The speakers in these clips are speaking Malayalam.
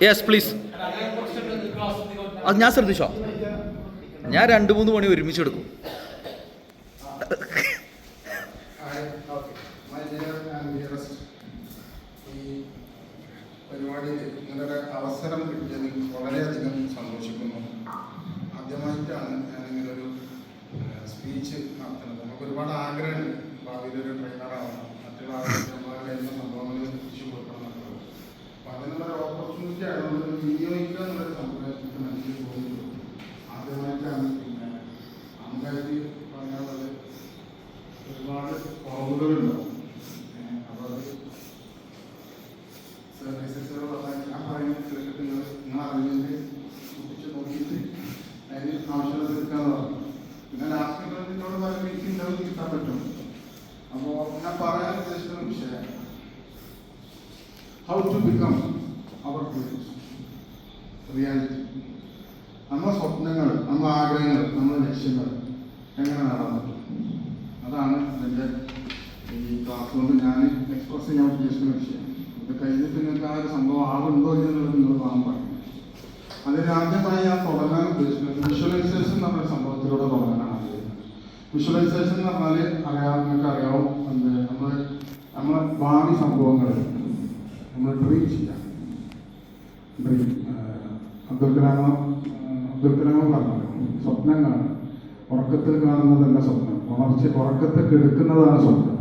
Yes please. അത് ഞാൻ ശ്രദ്ധിച്ചോ, ഞാൻ 2-3 മണി ഒരുമിച്ച് എടുക്കും. പരിപാടിയിൽ ഇങ്ങനൊരു അവസരം കിട്ടിയതിൽ വളരെയധികം സന്തോഷിക്കുന്നു. ആദ്യമായിട്ടാണ് ഞാനിങ്ങനൊരു സ്പീച്ച് നടത്തുന്നത്. നമുക്ക് ഒരുപാട് ആഗ്രഹമുണ്ട് ഭാവിയിലൊരു ട്രെയിനറാവണം, മറ്റുള്ള ആളുകളുടെ സംഭവങ്ങൾ എത്തിച്ചു കൊടുക്കണം എന്നുള്ളത്. അപ്പം അതിനുള്ളൊരു ഓപ്പർച്യൂണിറ്റി ആയതുകൊണ്ട് വിനിയോഗിക്കുക എന്നുള്ളൊരു സമ്പ്രദായത്തിന് മനസ്സിൽ പോകുന്നുള്ളൂ. ആദ്യമായിട്ടാണ് പിന്നെ അമ്പയത്തിൽ പറയാനുള്ളത് ഒരുപാട് കുറവുകളുണ്ടാവും. അപ്പോൾ അത് സർവീസസ് ഞാൻ പറയുന്നത് കേട്ടിട്ട് നിങ്ങൾ അറിഞ്ഞിട്ട് കുട്ടിച്ച് നോക്കിയിട്ട് അതിന് ആവശ്യമുള്ളത് എടുക്കാന്ന് പറഞ്ഞു. പിന്നെ ലാസ്റ്റ് എന്നോട് പറയുമ്പോൾ എനിക്ക് ഇന്നത് കിട്ടാൻ പറ്റും. അപ്പോൾ ഞാൻ പറയാൻ ഉദ്ദേശിക്കുന്ന വിഷയം how to become our dreams reality. നമ്മുടെ സ്വപ്നങ്ങൾ, നമ്മുടെ ആഗ്രഹങ്ങൾ, നമ്മുടെ ലക്ഷ്യങ്ങൾ എങ്ങനെ നേടാൻ പറ്റും, അതാണ് എൻ്റെ ഈ ക്ലാസ് കൊണ്ട് ഞാൻ എക്സ്പ്രസ് ചെയ്യാൻ ഉദ്ദേശിക്കുന്ന വിഷയം. ഇത് കഴിഞ്ഞിട്ട് നിങ്ങൾക്ക് ആ ഒരു സംഭവം ആവുണ്ടോ എന്നുള്ളത് നിങ്ങൾ കാണാൻ പറയും. അതിന് ആദ്യമായി ഞാൻ തുടങ്ങാൻ ഉദ്ദേശിക്കുന്നത് വിഷ്വലൈസേഷൻ എന്ന് പറഞ്ഞൊരു സംഭവത്തിലൂടെ തുടങ്ങാനാണ് ആഗ്രഹിക്കുന്നത്. വിഷ്വലൈസേഷൻ എന്ന് പറഞ്ഞാൽ നിങ്ങൾക്ക് അറിയാവും, നമ്മളെ ഭാവി സംഭവങ്ങൾ നമ്മൾ ഡ്രീം ചെയ്യാം. ഡ്രീം അബ്ദുൽ കലാം പറഞ്ഞല്ലോ, സ്വപ്നങ്ങളാണ് ഉറക്കത്തിൽ കാണുന്നതല്ല സ്വപ്നം, ഉറക്കത്തെ കെടുക്കുന്നതാണ് സ്വപ്നം.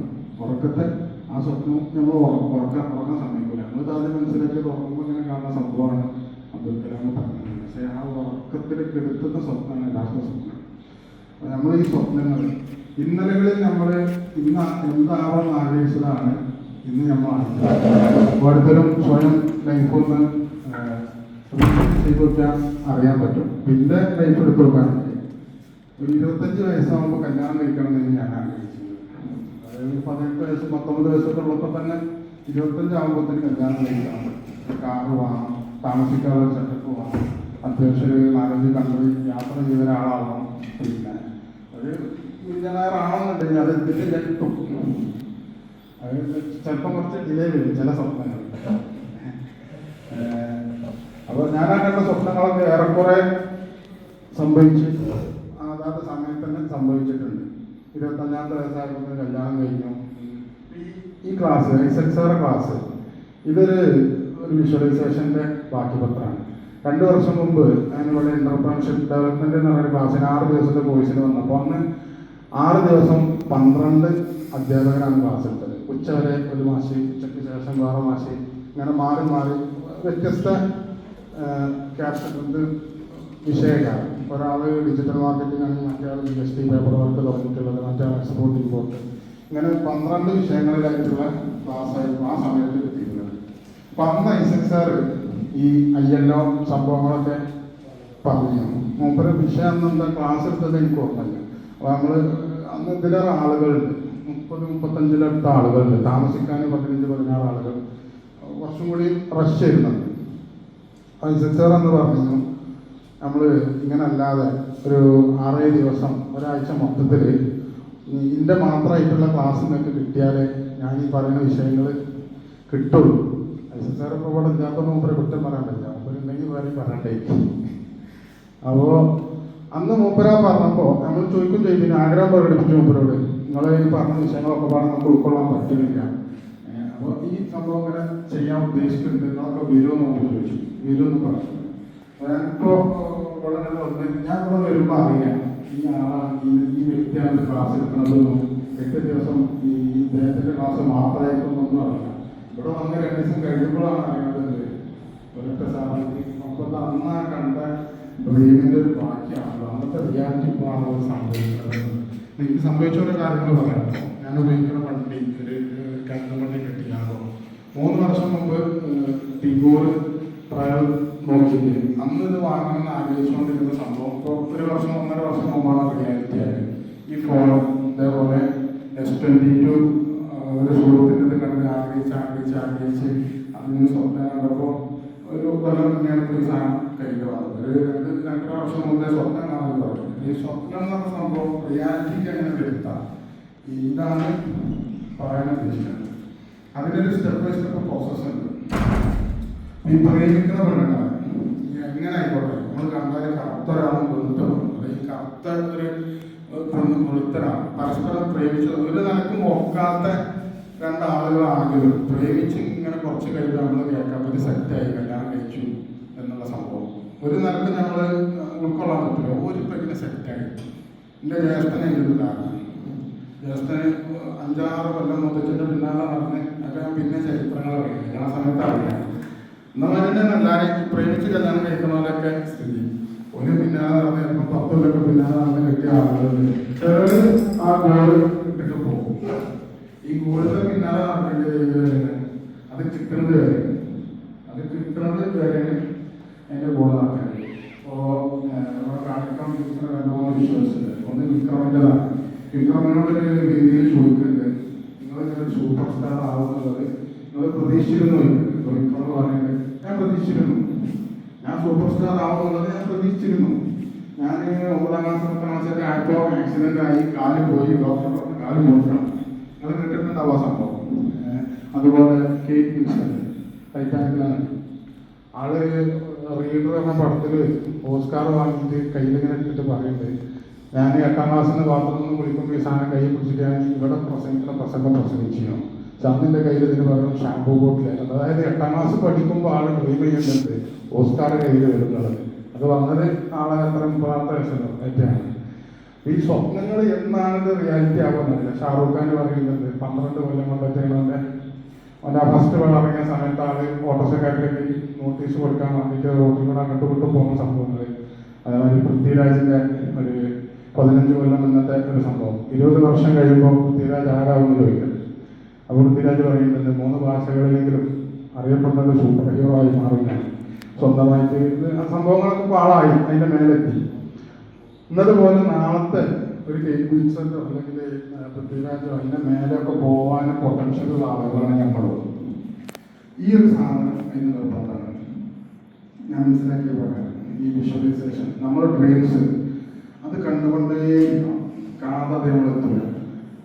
ആ സ്വപ്നം നമ്മൾ ഉറങ്ങാൻ സമ്മതിക്കില്ല. നമ്മൾ ആദ്യം മനസ്സിലാക്കി ഉറങ്ങുമ്പോൾ ഇങ്ങനെ കാണുന്ന സംഭവമാണ് അബ്ദുൽ കലാം പറഞ്ഞത്. പക്ഷേ ആ ഉറക്കത്തിൽ കെടുത്തുന്ന സ്വപ്നമാണ് യഥാർത്ഥ സ്വപ്നം. നമ്മൾ ഈ സ്വപ്നങ്ങൾ ഇന്നലകളിൽ നമ്മൾ ഇന്ന് എന്താവാൻ ആഗ്രഹിച്ചതാണ് ഇന്ന് നമ്മൾ ഓരോരുത്തരും സ്വയം ലൈഫൊന്ന് ചെയ്ത് നോക്കാൻ അറിയാൻ പറ്റും. പിന്നെ ലൈഫ് എടുത്ത് നോക്കാണെങ്കിൽ ഒരു 25 വയസ്സാകുമ്പോൾ കല്യാണം കഴിക്കണമെന്ന് ഞാൻ ആഗ്രഹിച്ചത്. അതായത് 18 വയസ്സ് 19 വയസ്സൊക്കെ ഉള്ളപ്പോൾ തന്നെ 25 ആകുമ്പോഴത്തേന് കല്യാണം കഴിക്കാൻ പറ്റും. കാറ് വാങ്ങണം, താമസിക്കാനുള്ള സെറ്റപ്പ് വാങ്ങണം, അത്യാവശ്യം ഒരു 4-5 കൺട്രി യാത്ര ചെയ്ത ഒരാളാവണം. പിന്നെ ഒരു മില്യണയറാണെന്നുണ്ടെങ്കിൽ അത് എന്തിൻ്റെ കിട്ടും. അത് ചിലപ്പം കുറച്ച് ഡിലേ വരും ചില സ്വപ്നങ്ങൾ. അപ്പോൾ ഞാൻ കണ്ട സ്വപ്നങ്ങളൊക്കെ ഏറെക്കുറെ സംഭവിച്ച് അതാത് സമയത്ത് തന്നെ സംഭവിച്ചിട്ടുണ്ട്. 25-ാമത്തെ വയസ്സായപ്പോൾ കല്യാണം കഴിഞ്ഞു. ഈ ക്ലാസ് SXR ക്ലാസ് ഇതൊരു വിഷ്വലൈസേഷൻ്റെ ബാക്കി പത്രമാണ്. 2 വർഷം മുമ്പ് ഞാനിവിടെ എൻ്റർപ്രണർഷിപ്പ് ഡെവലപ്മെൻറ്റ് എന്ന് പറയുന്ന ക്ലാസ്സിന് 6 ദിവസത്തെ കോഴ്സിന് വന്നപ്പോൾ അന്ന് 6 ദിവസം 12 അധ്യാപകരാണ് ക്ലാസ് എടുത്തത്. ഉച്ചവരെ ഒരു മാഷി, ഉച്ചയ്ക്ക് ശേഷം വേറെ മാഷി, ഇങ്ങനെ മാറി മാറി വ്യത്യസ്ത ക്യാപ്ഷൻ വിഷയക്കാർ. ഒരാൾ ഡിജിറ്റൽ മാർക്കറ്റിംഗ് ആണെങ്കിൽ മറ്റൊരാൾ GST പേപ്പർ വർക്ക് തുടങ്ങിയിട്ടുള്ളത്, മറ്റൊരാൾ എക്സ്പോർട്ട് ഇമ്പോർട്ട്, ഇങ്ങനെ 12 വിഷയങ്ങളിലായിട്ടുള്ള ക്ലാസ്സായിരുന്നു ആ സമയത്ത് കിട്ടിയിരുന്നത്. അപ്പം അന്ന് SXR ഈ ILO സംഭവങ്ങളൊക്കെ പറഞ്ഞു. മൂപ്പര് വിഷയം എന്താ ക്ലാസ് എടുത്തത് എനിക്ക് ഓർമ്മയില്ല. അപ്പോൾ നമ്മൾ അന്ന് ഇതിലേറെ ആളുകളുണ്ട്, 30-35 ആളുകളുണ്ട്, താമസിക്കാൻ 15-16 ആളുകൾ, കുറച്ചും കൂടി റഷ് ചെയ്യുന്നുണ്ട്. SXR എന്ന് പറഞ്ഞു നമ്മൾ ഇങ്ങനെ അല്ലാതെ ഒരു 6 ദിവസം ഒരാഴ്ച മൊത്തത്തിൽ ഇതിൻ്റെ മാത്രമായിട്ടുള്ള ക്ലാസ് നിങ്ങൾക്ക് കിട്ടിയാൽ ഞാൻ ഈ പറയുന്ന വിഷയങ്ങൾ കിട്ടുള്ളൂ. SXR ഇപ്പോൾ ഇവിടെ ഇല്ലാത്ത മൂപ്പരെ കുറ്റം പറയാൻ പറ്റില്ല, മൂപ്പരുണ്ടെങ്കിൽ വേറെ പറയണ്ടേ. അപ്പോൾ അന്ന് മൂപ്പര പറഞ്ഞപ്പോൾ നമ്മൾ ചോദിക്കും ചെയ്തിന് ആഗ്രഹം പ്രകടിപ്പിച്ചു മൂപ്പരോട്, നിങ്ങളെ ഈ പറഞ്ഞ വിഷയങ്ങളൊക്കെ പറഞ്ഞാൽ നമുക്ക് ഉൾക്കൊള്ളാൻ പറ്റുന്നില്ല. അപ്പോൾ ഈ സംഭവം ഇങ്ങനെ ചെയ്യാൻ ഉദ്ദേശിക്കുന്നുണ്ട്, നിങ്ങളൊക്കെ വരുമോ നോക്കി ചോദിച്ചു. വരുമെന്ന് പറഞ്ഞു. ഞാനിപ്പോൾ വളരെ ഞാൻ ഇവിടെ വരുമ്പോൾ അറിയാം ഈ വ്യക്തിയാണ് ക്ലാസ് എടുക്കുന്നതൊന്നും 8 ദിവസം ഈ ഇദ്ദേഹത്തിൻ്റെ ക്ലാസ് മാത്രമായിട്ടൊന്നും അറിയാം. ഇവിടെ വന്ന് 2 ദിവസം കഴിയുമ്പോഴാണ് അറിയാത്തത് ഒരൊറ്റ സാഹചര്യം. അപ്പോൾ അന്ന് കണ്ട ഡ്രീമിൻ്റെ ഒരു ബാക്കിയാണല്ലോ, അന്നത്തെ റിയാലിറ്റി ഇപ്പോഴാണ് സംഭവിക്കുന്നത്. എനിക്ക് സംഭവിച്ച ഓരോ കാര്യങ്ങൾ പറയാം. ഞാൻ ഉപയോഗിക്കുന്ന വണ്ടി ഒരു കറണ്ട് വണ്ടി കിട്ടിയാണോ 3 വർഷം മുമ്പ് ടിഗോർ ട്രയൽ നോക്കിയിട്ട് അന്ന് ഇത് വാങ്ങണമെന്ന് ആഗ്രഹിച്ചുകൊണ്ടിരുന്ന സംഭവം ഇപ്പോൾ 1 വർഷം 1.5 വർഷം മുമ്പാണ് റിയാലിറ്റി ആയത്. ഈ ഫോൺ ഇതേപോലെ S22 ഒരു സുഹൃത്തിൻ്റെ കണ്ട് ആഗ്രഹിച്ച് അതിന് സ്വപ്നം കണ്ടപ്പോൾ ഒരു കൊല്ലം മുന്നെയാണ് ഈ സാധനം കയ്യിൽ വന്നത്. ഒരു 2-2.5 വർഷം മുമ്പേ സ്വപ്നം കാണാൻ പറഞ്ഞു. ഈ സ്വപ്നം എന്ന് പറഞ്ഞ സംഭവം റിയാലിറ്റിക്ക് എങ്ങനെ വരുത്താം, ഇതാണ് പറയാൻ ഉദ്ദേശിക്കുന്നത്. അതിനൊരു സ്റ്റെപ്പ് ബൈ സ്റ്റെപ്പ് പ്രോസസ്സ് ഉണ്ട്. ഈ പ്രേമിക്കുന്ന പെണ്ണുങ്ങളെ എങ്ങനെ ആയിക്കോട്ടെ നമ്മൾ കണ്ടാൽ കറുത്തൊരാളും വെളുത്തവരും ഈ കറുത്ത ഒരു പെണ്ണും വെളുത്തരാണ് പരസ്പരം പ്രേമിച്ചത് ഒരു നിലക്കും ഒക്കാത്ത രണ്ടാളുകളാണെങ്കിലും പ്രേമിച്ച് ഇങ്ങനെ കുറച്ച് കഴിയുമ്പോൾ നമ്മൾ കേൾക്കാൻ പറ്റി സെറ്റായി കല്യാണം കഴിച്ചു എന്നുള്ള സംഭവം ഒരു നിലക്ക് നമ്മൾ ഉൾക്കൊള്ളാൻ പറ്റില്ല ഒരു പെണ്ണിനെ സെറ്റായി. എൻ്റെ ജ്യേഷ്ഠനെ എഴുതിയതാണ്. ജ്യേഷ്ഠന് 5-6 കൊല്ലം മുതച്ചിട്ട് പിന്നാലെ നടന്ന് ഒക്കെ ഞാൻ പിന്നെ ചരിത്രങ്ങൾ അറിയാം ആ സമയത്ത് അറിയാം. എന്നാൽ എല്ലാവരെയും പ്രേമിച്ച് കല്യാണം കഴിക്കുന്നവരൊക്കെ സ്ഥിതി ഒരു പിന്നാലെ നടന്ന് ചിലപ്പോൾ 10 കൊല്ലമൊക്കെ പിന്നാലെ നടന്ന് കിട്ടിയ ആളുകളുണ്ട്. ചിലർ ആ ഗോള് ഇട്ടിട്ട് പോകും. ഈ ഗോളിന്റെ പിന്നാലെ നടക്കേണ്ടത് അത് കിട്ടുന്നത് വരെ അതിന്റെ ഗോൾ നടക്കാൻ. ഇപ്പോൾ കാണിക്കാൻ വിൽക്കുന്ന 2-3 വിശ്വാസമുണ്ട്. ഒന്ന് വിക്രമിൻ്റെതാണ്. വിക്രമിനോട് രീതിയിൽ ചോദിക്കുന്നുണ്ട്, നിങ്ങളിങ്ങനെ സൂപ്പർ സ്റ്റാർ ആവുന്നുള്ളത് നിങ്ങൾ പ്രതീക്ഷിച്ചിരുന്നു? വിക്രം പറയുന്നത് ഞാൻ പ്രതീക്ഷിച്ചിരുന്നു, ഞാൻ സൂപ്പർ സ്റ്റാർ ആവുന്നുള്ളത് ഞാൻ പ്രതീക്ഷിച്ചിരുന്നു. ഞാൻ 9ാം ക്ലാസ് 10ാം ക്ലാസ്സൊക്കെ ആയപ്പോൾ ആക്സിഡന്റ് ആയി കാല് പോയി, ഡോക്ടർ പറഞ്ഞ് കാല് മോശം. നിങ്ങൾ കേട്ടിട്ടുണ്ടാവും ആ സംഭവം. അതുപോലെ കേറ്റ് വിൻസ്ലെറ്റ് ടൈറ്റാനിക്കിലാണ്. ആള് റീഡർ എന്ന പടത്തിൽ ഓസ്കാർ വാങ്ങിയിട്ട് കയ്യിലിങ്ങനെ ഇട്ടിട്ട് പറയുന്നത്, ഞാൻ 8ാം ക്ലാസ്സിൽ നിന്ന് ബാത്റൂമിൽ വിളിക്കുമ്പോൾ ഈ സാധനം കയ്യിൽ പിടിച്ചിട്ട് ഞാൻ ഇവിടെ പ്രസംഗിക്കുന്ന പ്രസംഗം പ്രസംഗിച്ചു. ചന്ദിൻ്റെ കയ്യിൽ ഇതിന് പകരം ഷാമ്പൂ ബോട്ടിലായിരുന്നു. അതായത് 8ാം ക്ലാസ് പഠിക്കുമ്പോൾ ആൾ ഡ്രീം ചെയ്യുന്നുണ്ട് ഓസ്കാർ കയ്യിൽ വരുന്നത്. അത് വന്നത് ആളെ അത്ര 30ാമത്തെ വയസ്സല്ലോ ഏറ്റവും. ഈ സ്വപ്നങ്ങൾ എന്നാണ് ഇത് റിയാലിറ്റി ആകുന്നില്ല. ഷാറൂഖ് ഖാൻ പറയുന്നത് 12 കൊല്ലം കൊണ്ടൊക്കെയാണ് അവൻ്റെ ഫസ്റ്റ് പടം ഇറങ്ങിയ സമയത്ത് ആള് ഓട്ടോറിക്ഷക്കാർക്ക് നോട്ടീസ് കൊടുക്കാൻ വേണ്ടിയിട്ട് റോട്ടിൽ കൂടെ അങ്ങോട്ട് വിട്ടു പോകുന്ന സംഭവങ്ങൾ. അതേമാതിരി പൃഥ്വിരാജിൻ്റെ ഒരു 15 കൊല്ലം മുന്നത്തെ ഒരു സംഭവം. 20 വർഷം കഴിയുമ്പോൾ പൃഥ്വിരാജ് ആരാവുമെന്ന് ചോദിക്കും. അപ്പോൾ പൃഥ്വിരാജ് പറയുന്നുണ്ട് 3 ഭാഷകളിലെങ്കിലും അറിയപ്പെടുന്നത് സൂപ്പർ ഹീറോ ആയി മാറുന്ന സ്വന്തമായിട്ട് സംഭവങ്ങളൊക്കെ ഇപ്പോൾ ആളായി അതിൻ്റെ മേലെത്തി. എന്നതുപോലെ നാളത്തെ ഒരു കേറ്റ് വിൻസ്ലെറ്റോ അല്ലെങ്കിൽ പൃഥ്വിരാജോ അതിൻ്റെ മേലെയൊക്കെ പോകാനും പൊട്ടൻഷ്യലുള്ള ആളുകളാണ് നമ്മൾ. ഈ ഒരു സാധനം അതിന് നിർബന്ധമാണ്. ഞാൻ മനസ്സിലാക്കിയ പ്രകാരം ഈ വിഷ്വലൈസേഷൻ നമ്മുടെ ഡ്രീംസ് അത് കണ്ടുകൊണ്ടേ കാണാതെ നമ്മളെത്തില്ല.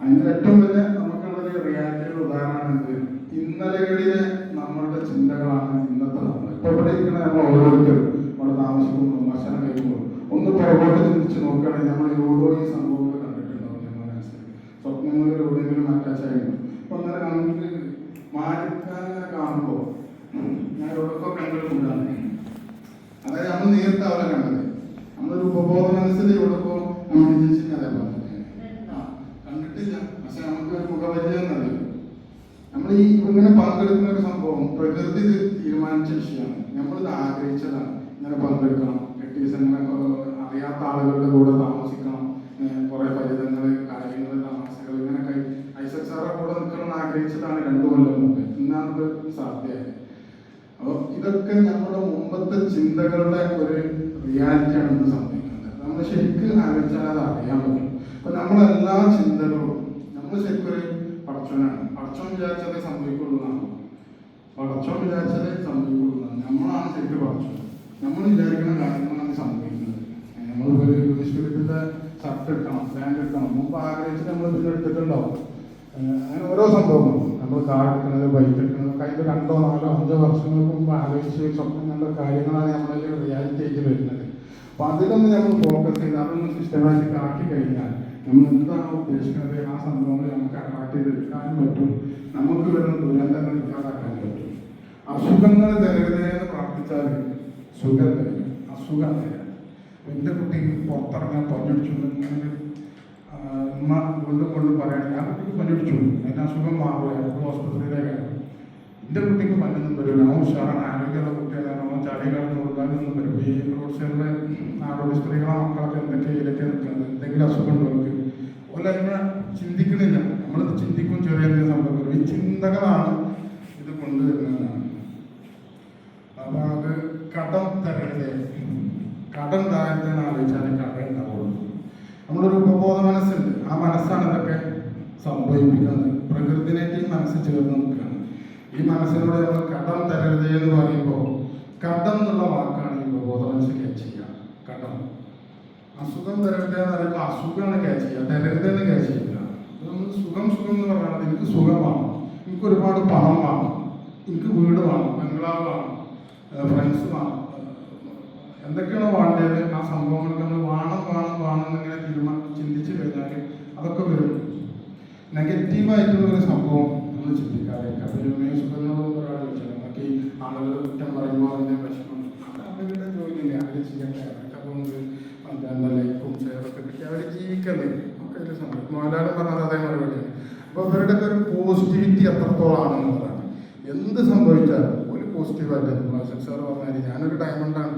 അതിന് ഏറ്റവും വലിയ നമുക്കുള്ളൊരു റിയാലിറ്റിയുടെ ഉദാഹരണമാണ് എന്ത്, ഇന്നലകളിലെ നമ്മളുടെ ചിന്തകളാണ് ഇന്നത്തെ നമ്മൾ. ഇപ്പോൾ ഇവിടെ ഇരിക്കുന്ന നമ്മൾ ഓരോരുത്തരും ഇവിടെ താമസിക്കുമ്പോൾ ഭക്ഷണം കഴിക്കുമ്പോൾ ഒന്ന് പുറകോട്ട് ചിന്തിച്ച് നോക്കുകയാണെങ്കിൽ നമ്മൾ ഈ സംഭവങ്ങൾ കണ്ടിട്ടുണ്ടാവും. നമ്മുടെ മനസ്സിൽ സ്വപ്നങ്ങളിൽ എവിടെയെങ്കിലും അറ്റാച്ച് ആയിരുന്നു. അപ്പൊ അങ്ങനെ നമുക്ക് മാലിക്കാനെ കാണുമ്പോൾ ഞാൻ എവിടെയൊക്കെ കണ്ടിട്ടുണ്ടാണ്. അതായത് നമ്മൾ നേരിട്ടാവില്ല കണ്ടത്, നമ്മളൊരു ഉപബോധ മനസ്സിൽ എവിടെപ്പോ നമ്മൾ വിജയിച്ചിട്ട് അതേപോലെ കണ്ടിട്ടില്ല. പക്ഷെ നമുക്ക് ഒരു മുഖപരിചയം എന്നറിയും. നമ്മൾ ഈ ഇങ്ങനെ പങ്കെടുക്കുന്ന ഒരു സംഭവം പ്രകൃതി തീരുമാനിച്ച വിഷയമാണ്. നമ്മളിത് ആഗ്രഹിച്ചതാണ്. ഇങ്ങനെ പങ്കെടുക്കണം, അറിയാത്ത ആളുകളുടെ കൂടെ താമസിക്കണം, കുറെ ഫലിതങ്ങൾ കാര്യങ്ങൾ താമസികൾ ഇങ്ങനെയൊക്കെ ഐസക് സാറെ കൂടെ നിൽക്കണം ആഗ്രഹിച്ചതാണ് 2 കൊല്ലം മുമ്പ്. ഇന്നാണ് സാധ്യമായത്. അപ്പോൾ ഇതൊക്കെ നമ്മുടെ മുമ്പത്തെ ചിന്തകളുടെ ഒരു റിയാലിറ്റിയാണ് ഇന്ന് സംഭവിക്കുന്നത്. നമ്മൾ ശരിക്കും ആലോചിച്ചാൽ അത് അറിയാൻ പറ്റും. അപ്പൊ നമ്മളെല്ലാ ചിന്തകളും നമ്മൾ ശരിക്കും ഒരു പടച്ചോനാണ്. പടച്ചോൻ വിചാരിച്ചതേ സംഭവിക്കുള്ളൂ എന്നാണ്. പടച്ചോൻ വിചാരിച്ചതേ സംഭവിക്കുള്ളൂ എന്നാണ്. നമ്മളാണ് ശരിക്കും പടച്ചോൻ. നമ്മൾ വിചാരിക്കുന്ന കാര്യങ്ങളാണ് സംഭവിക്കുന്നത്. നമ്മളിപ്പോൾ ഒരു സ്പിരിറ്റിന്റെ ഷർട്ട് എടുക്കണം, പാൻറ് എടുക്കണം, മുമ്പ് ആഗ്രഹിച്ച് നമ്മൾ പിന്നെ എടുത്തിട്ടുണ്ടാവും. അങ്ങനെ ഓരോ സംഭവങ്ങളും നമ്മൾ കാർ എടുക്കുന്നത്, ബൈക്ക് എടുക്കുന്നത് ഒക്കെ അതിൻ്റെ 2, 4, 5 വർഷങ്ങൾക്ക് മുമ്പ് ആലോചിച്ച് സ്വപ്നം കണ്ട കാര്യങ്ങളാണ് നമ്മളിൽ റിയാലിറ്റി ആയിട്ട് വരുന്നത്. അപ്പൊ അതിലൊന്ന് നമ്മൾ ഫോക്കസ് ചെയ്ത് അതൊന്ന് സിസ്റ്റമാറ്റിക് ആക്കി കഴിഞ്ഞാൽ നമ്മൾ എന്താണ് ഉദ്ദേശിക്കുന്നത് ആ സംഭവങ്ങൾ നമുക്ക് അട്രാക്ട് ചെയ്തെടുക്കാനും പറ്റും. നമുക്ക് വരുന്ന ദുരന്തങ്ങൾ ഇല്ലാതാക്കാനും പറ്റും. അസുഖങ്ങൾ തരരുതെന്ന് പ്രാർത്ഥിച്ചാൽ സുഖം തരും, അസുഖം തരാം. എൻ്റെ കുട്ടിക്ക് പുറത്തിറങ്ങാൻ പഞ്ഞടിച്ചു ഉമ്മ കൊണ്ട് പറയുകയാണെങ്കിൽ ആ കുട്ടിക്ക് പഞ്ഞടിച്ചു, അതിൻ്റെ അസുഖം മാറില്ല, ഹോസ്പിറ്റലിലേക്കാണ്. എൻ്റെ കുട്ടിക്ക് പഞ്ഞൊന്നും വരില്ല, ആ ഉഷാറാണ്, ആരോഗ്യമുള്ള കുട്ടികളാണോ ചളി കടന്ന് കൊടുക്കാനൊന്നും വരും. ഈ റോഡ് സൈഡിലെ ആരോഗ്യ സ്ത്രീകളെ മക്കളൊക്കെ എന്തൊക്കെ ഇതിലൊക്കെ നിൽക്കുന്നത്, എന്തെങ്കിലും അസുഖം ഉണ്ടോ അവർക്ക് ഓല അതിനെ ചിന്തിക്കണില്ല. നമ്മളിത് ചിന്തിക്കും ചെറിയ എന്തെങ്കിലും സംഭവിക്കും. ഈ ചിന്തകളാണ് ഇത് കൊണ്ടുവരുന്നതാണ്. അപ്പൊ അത് കടം തരരുതേ, കടം താഴത്തേന്ന് ആലോചിച്ചാൽ കടം ഉണ്ടാവുള്ളൂ. നമ്മളൊരു ഉപബോധ മനസ്സുണ്ട്, ആ മനസ്സാണ് ഇതൊക്കെ സംഭവിപ്പിക്കുന്നത്. പ്രകൃതിനായിട്ട് ഈ മനസ്സ് ചേർന്ന് നിൽക്കുകയാണ്. ഈ മനസ്സിനോട് നമ്മൾ കടം തരരുതേ എന്ന് പറയുമ്പോൾ കടം എന്നുള്ള വാക്കാണ് ഈ ഉപബോധ മനസ്സ് ക്യാച്ച് ചെയ്യുക. കടം. അസുഖം തരരുതേ എന്ന് പറയുമ്പോൾ അസുഖമാണ് ക്യാച്ച് ചെയ്യുക, തരരുതെന്ന് ക്യാച്ച് ചെയ്യുക. നമ്മൾ സുഖം എന്ന് പറയുന്നത് എനിക്ക് സുഖം വേണം, എനിക്ക് ഒരുപാട് പണം വേണം, എനിക്ക് വീട് വേണം, ബംഗ്ലാവ് വേണം, ഫ്രണ്ട്സ് വേണം, എന്തൊക്കെയാണോ വേണ്ടത് ആ സംഭവങ്ങളൊക്കെ നമ്മൾ വേണം എന്നിങ്ങനെ ചിന്തിച്ച് കഴിഞ്ഞാൽ അതൊക്കെ വരും. നെഗറ്റീവായിട്ടുള്ള ഒരു സംഭവം നമ്മൾ ചിന്തിക്കാറില്ല. അപ്പോൾ മേശുകളോടും ഒരാൾ ചോദിച്ചാൽ നമുക്ക് ഈ ആളുകൾ കുറ്റം പറയുമ്പോൾ അതിൻ്റെ വിഷമം, അത് അവരുടെ ജോലിയില്ലേ, അവർ ചെയ്യട്ടെ, അവർക്ക് അതുകൊണ്ട് എന്താ ലൈക്കും ഷെയറൊക്കെ കിട്ടി അവർ ജീവിക്കല്ലേ, ഒക്കെ ഒരു സംഭവം. മോഹൻലാലും പറഞ്ഞത് അതേ മറുപടിയാണ്. അപ്പോൾ ഇവരുടെ ഒരു പോസിറ്റിവിറ്റി എത്രത്തോളാണെന്നുള്ളതാണ്. എന്ത് സംഭവിച്ചാലും ഒരു പോസിറ്റീവായിട്ട് സാർ പറഞ്ഞാൽ ഞാനൊരു ഡയമണ്ടാണ്,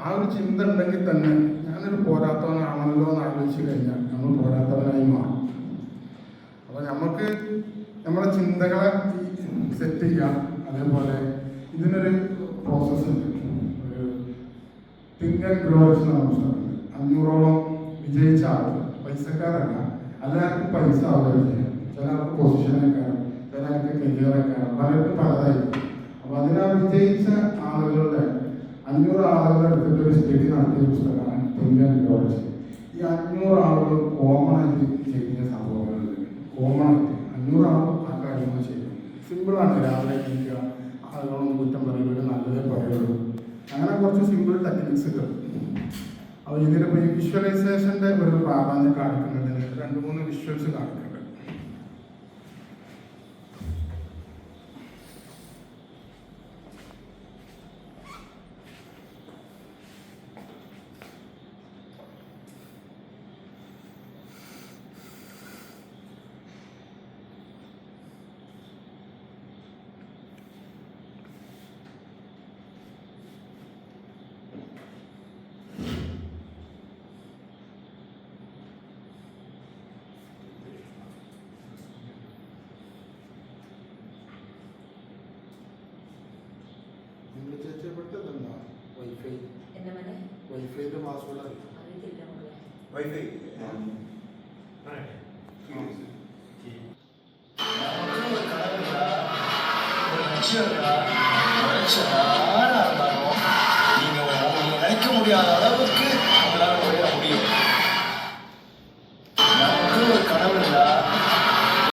ആ ഒരു ചിന്ത ഉണ്ടെങ്കിൽ തന്നെ ഞാനൊരു പോരാത്തവനാണല്ലോ എന്ന് ആലോചിച്ച് കഴിഞ്ഞാൽ നമ്മൾ പോരാത്തവനായി മാറും. അപ്പോൾ നമുക്ക് നമ്മുടെ ചിന്തകളെ സെറ്റ് ചെയ്യാം. അതേപോലെ ഇതിനൊരു പ്രോസസ്സ് ഉണ്ട്, ഒരു തിങ്ക് ആൻഡ് ഗ്രോ എന്നാണ്. 500ഓളം വിജയിച്ച ആളുകൾ, പൈസക്കാരല്ല, എല്ലാവർക്കും പൈസ ആവുകയും ചെയ്യാം, ചിലർക്ക് പൊസിഷനേക്കാരും, ചിലർക്ക് കരിയറേക്കാരും, പലർക്കും പലതായിരിക്കും. അപ്പോൾ അതിനാ വിജയിച്ച ആളുകളുടെ 500 ആളുകളെ എടുത്തിട്ട് ഒരു സ്റ്റഡി നടത്തിയ പുസ്തകമാണ് തിങ്ക് ആൻഡ് ഗ്രോ. ഈ 500 ആളുകൾ കോമൺ ആയിട്ട് ചെയ്യുന്ന സംഭവങ്ങളുണ്ട്. കോമൺ ആയിട്ട് 500 ആളുകൾ ആ കാര്യങ്ങൾ ചെയ്യും. സിമ്പിളാണ്. രാവിലെ എണീക്കുക, ആളുകളൊന്നും കുറ്റം പറയുക, നല്ലതേ പറയുള്ളൂ, അങ്ങനെ കുറച്ച് സിമ്പിൾ ടെക്നിക്സുകൾ. അപ്പോൾ ഇതിലിപ്പോൾ ഈ വിഷ്വലൈസേഷൻ്റെ ഒരു പ്രാധാന്യം കാണിക്കുന്നതിന് 2-3 വിഷ്വൽസ് കാണിക്കുന്നുണ്ട്. ചേച്ചപ്പെട്ടതെന്താ വൈഫൈയുടെ പാസ്വേഡ് വൈഫൈ நீங்க நினைக்க முடியாத அளவுக்கு